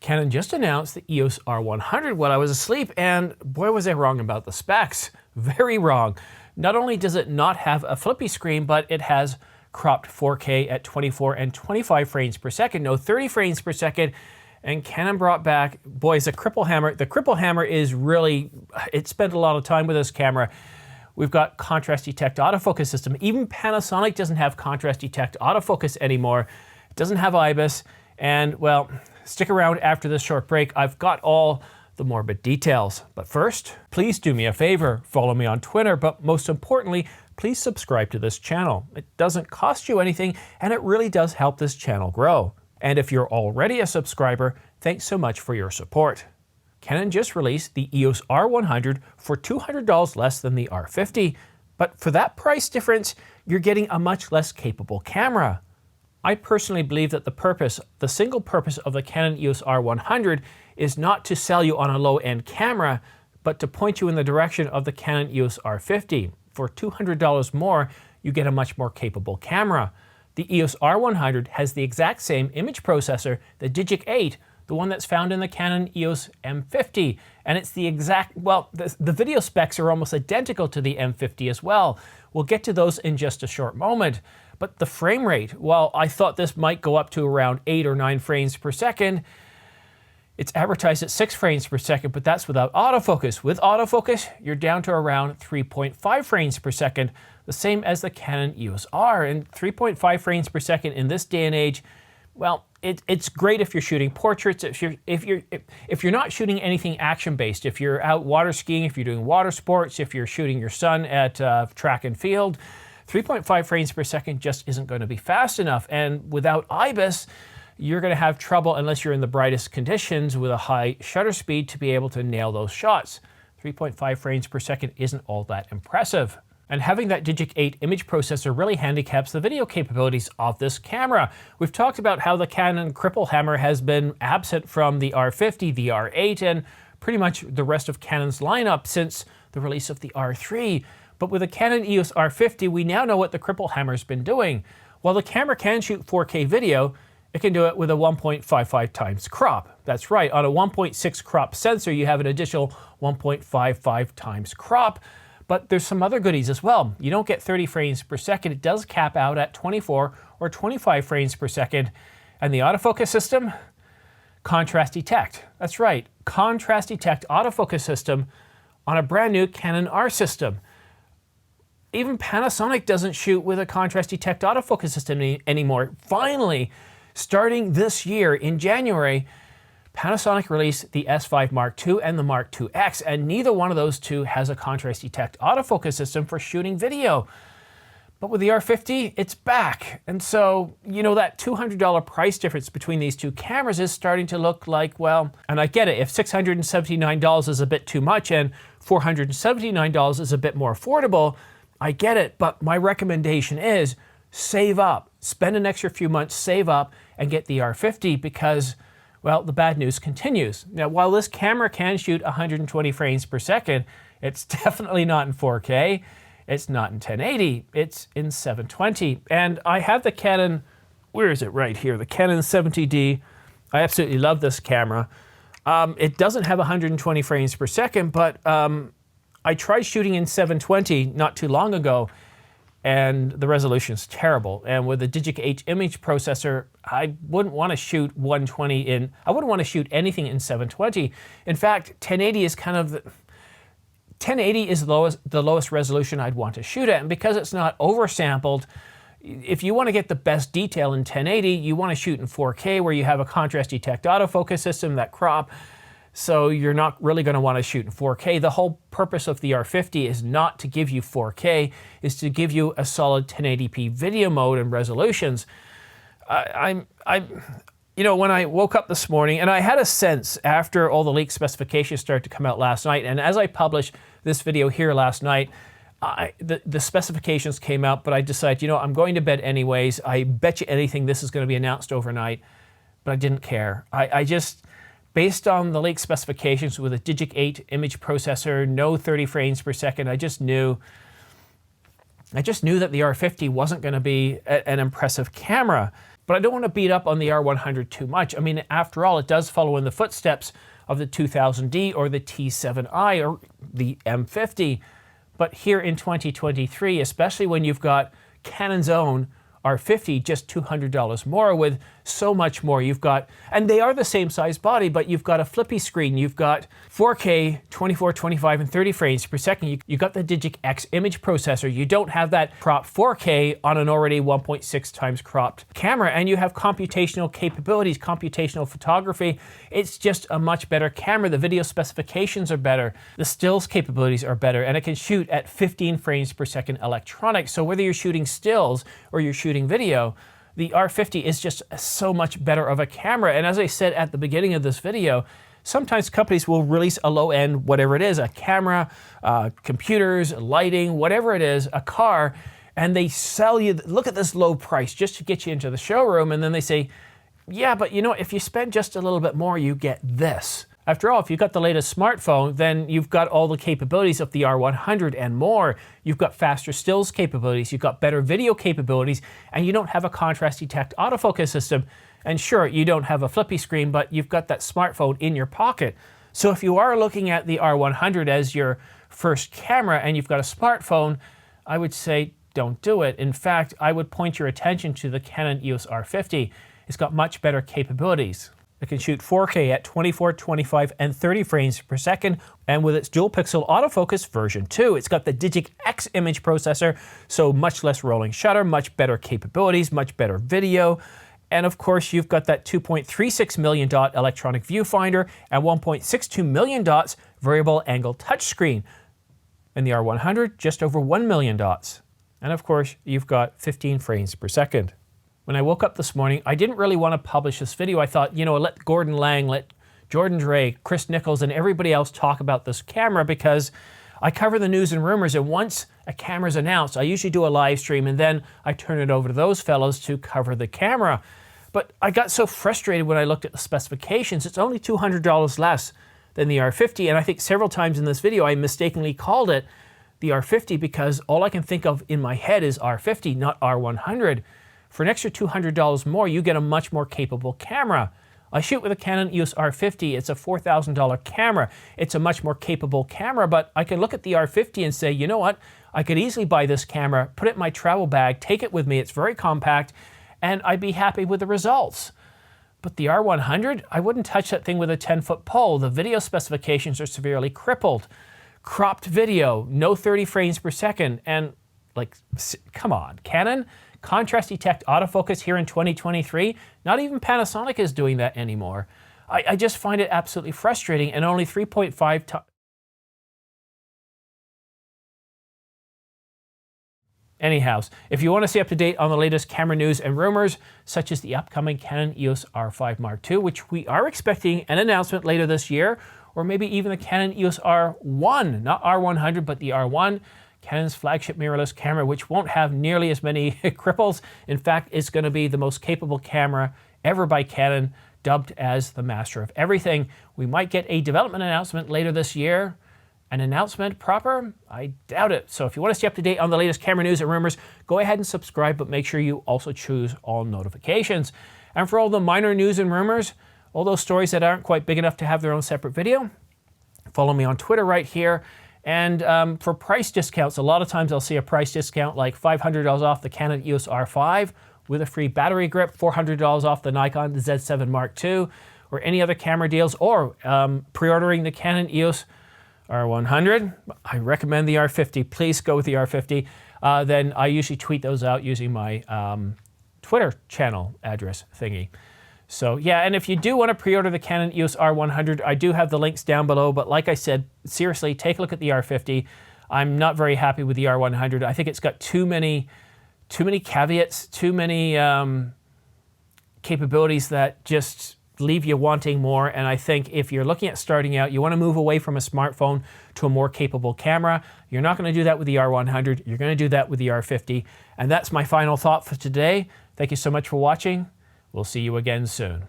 Canon just announced the EOS R100 while I was asleep, and boy was I wrong about the specs. Very wrong. Not only does it not have a flippy screen, but it has cropped 4K at 24 and 25 frames per second, no 30 frames per second. And Canon brought back, boys, the cripple hammer. The cripple hammer is really, it spent a lot of time with this camera. We've got contrast detect autofocus system. Even Panasonic doesn't have contrast detect autofocus anymore. It doesn't have IBIS. And well, stick around after this short break. I've got all the morbid details. But first, please do me a favor. Follow me on Twitter, but most importantly, please subscribe to this channel. It doesn't cost you anything, and it really does help this channel grow. And if you're already a subscriber, thanks so much for your support. Canon just released the EOS R100 for $200 less than the R50, but for that price difference, you're getting a much less capable camera. I personally believe that the single purpose of the Canon EOS R100 is not to sell you on a low-end camera, but to point you in the direction of the Canon EOS R50. For $200 more, you get a much more capable camera. The EOS R100 has the exact same image processor, the Digic 8, the one that's found in the Canon EOS M50. And it's the exact, well, the video specs are almost identical to the M50 as well. We'll get to those in just a short moment. But the frame rate, well, I thought this might go up to around 8 or 9 frames per second. It's advertised at 6 frames per second, but that's without autofocus. With autofocus, you're down to around 3.5 frames per second, the same as the Canon EOS R. And 3.5 frames per second in this day and age, well, it's great if you're shooting portraits, if you're not shooting anything action-based, if you're out water skiing, if you're doing water sports, if you're shooting your son at track and field, 3.5 frames per second just isn't going to be fast enough. And without IBIS, you're going to have trouble unless you're in the brightest conditions with a high shutter speed to be able to nail those shots. 3.5 frames per second isn't all that impressive. And having that Digic 8 image processor really handicaps the video capabilities of this camera. We've talked about how the Canon cripple hammer has been absent from the R50, the R8, and pretty much the rest of Canon's lineup since the release of the R3. But with the Canon EOS R50, we now know what the cripple hammer's been doing. While the camera can shoot 4K video, it can do it with a 1.55 times crop. That's right, on a 1.6 crop sensor, you have an additional 1.55 times crop. But there's some other goodies as well. You don't get 30 frames per second. It does cap out at 24 or 25 frames per second. And the autofocus system, contrast detect. That's right, contrast detect autofocus system on a brand new Canon R system. Even Panasonic doesn't shoot with a contrast detect autofocus system anymore. Finally, starting this year in January, Panasonic released the S5 Mark II and the Mark IIX, and neither one of those two has a contrast detect autofocus system for shooting video. But with the R50, it's back. And so, you know, that $200 price difference between these two cameras is starting to look like, well, and I get it, if $679 is a bit too much and $479 is a bit more affordable, I get it. But my recommendation is save up, spend an extra few months, save up, and get the R50 because, well, the bad news continues. Now, while this camera can shoot 120 frames per second, it's definitely not in 4K. It's not in 1080. It's in 720. And I have the Canon, where is it? Right here, the Canon 70D. I absolutely love this camera. It doesn't have 120 frames per second, but I tried shooting in 720 not too long ago, and the resolution is terrible. And with the Digic 8 image processor, I wouldn't want to shoot 120 in, I wouldn't want to shoot anything in 720. In fact, 1080 is kind of, 1080 is the lowest resolution I'd want to shoot at. And because it's not oversampled, if you want to get the best detail in 1080, you want to shoot in 4K where you have a contrast detect autofocus system, that crop. So you're not really going to want to shoot in 4K. The whole purpose of the R50 is not to give you 4K, is to give you a solid 1080p video mode and resolutions. You know, when I woke up this morning, and I had a sense after all the leaked specifications started to come out last night, and as I published this video here last night, the specifications came out, but I decided, you know, I'm going to bed anyways. I bet you anything this is going to be announced overnight, but I didn't care. I just, based on the leaked specifications with a Digic 8 image processor, no 30 frames per second, I just knew that the R50 wasn't going to be an impressive camera. But I don't want to beat up on the R100 too much. I mean, after all, it does follow in the footsteps of the 2000D or the T7i or the M50. But here in 2023, especially when you've got Canon's own R50, just $200 more with so much more. You've got, and they are the same size body, but you've got a flippy screen. You've got 4K, 24, 25, and 30 frames per second. You've got the Digic X image processor. You don't have that cropped 4K on an already 1.6 times cropped camera, and you have computational capabilities, computational photography. It's just a much better camera. The video specifications are better. The stills capabilities are better, and it can shoot at 15 frames per second electronics. So whether you're shooting stills or you're shooting video, the R50 is just so much better of a camera. And as I said at the beginning of this video, sometimes companies will release a low-end, whatever it is, a camera, computers, lighting, whatever it is, a car, and they sell you, look at this low price just to get you into the showroom, and then they say, yeah, but you know, if you spend just a little bit more, you get this. After all, if you've got the latest smartphone, then you've got all the capabilities of the R100 and more. You've got faster stills capabilities, you've got better video capabilities, and you don't have a contrast detect autofocus system. And sure, you don't have a flippy screen, but you've got that smartphone in your pocket. So if you are looking at the R100 as your first camera and you've got a smartphone, I would say don't do it. In fact, I would point your attention to the Canon EOS R50. It's got much better capabilities. It can shoot 4K at 24, 25, and 30 frames per second, and with its dual pixel autofocus version 2, it's got the Digic X image processor, so much less rolling shutter, much better capabilities, much better video, and of course you've got that 2.36 million dot electronic viewfinder and 1.62 million dots variable angle touchscreen. In the R100, just over 1 million dots. And of course, you've got 15 frames per second. When I woke up this morning, I didn't really want to publish this video. I thought, you know, let Gordon Lang, let Jordan Dray, Chris Nichols, and everybody else talk about this camera because I cover the news and rumors, and once a camera's announced, I usually do a live stream and then I turn it over to those fellows to cover the camera. But I got so frustrated when I looked at the specifications. It's only $200 less than the R50, and I think several times in this video I mistakenly called it the R50 because all I can think of in my head is R50, not R100. For an extra $200 more, you get a much more capable camera. I shoot with a Canon EOS R50. It's a $4,000 camera. It's a much more capable camera, but I can look at the R50 and say, you know what? I could easily buy this camera, put it in my travel bag, take it with me. It's very compact, and I'd be happy with the results. But the R100, I wouldn't touch that thing with a 10-foot pole. The video specifications are severely crippled. Cropped video, no 30 frames per second, and like, come on, Canon? Contrast detect autofocus here in 2023, not even Panasonic is doing that anymore. I just find it absolutely frustrating, and only 3.5 times. Anyhow, if you want to stay up to date on the latest camera news and rumors, such as the upcoming Canon EOS R5 Mark II, which we are expecting an announcement later this year, or maybe even the Canon EOS R1, not R100, but the R1, Canon's flagship mirrorless camera, which won't have nearly as many cripples. In fact, it's going to be the most capable camera ever by Canon, dubbed as the master of everything. We might get a development announcement later this year. An announcement proper? I doubt it. So if you want to stay up to date on the latest camera news and rumors, go ahead and subscribe, but make sure you also choose all notifications. And for all the minor news and rumors, all those stories that aren't quite big enough to have their own separate video, follow me on Twitter right here. And for price discounts, a lot of times I'll see a price discount like $500 off the Canon EOS R5 with a free battery grip, $400 off the Nikon Z7 Mark II, or any other camera deals, or pre-ordering the Canon EOS R100. I recommend the R50. Please go with the R50. Then I usually tweet those out using my Twitter channel address thingy. So yeah, and if you do want to pre-order the Canon EOS R100, I do have the links down below, but like I said, seriously, take a look at the R50. I'm not very happy with the R100. I think it's got too many caveats, too many capabilities that just leave you wanting more. And I think if you're looking at starting out, you want to move away from a smartphone to a more capable camera. You're not going to do that with the R100. You're going to do that with the R50. And that's my final thought for today. Thank you so much for watching. We'll see you again soon.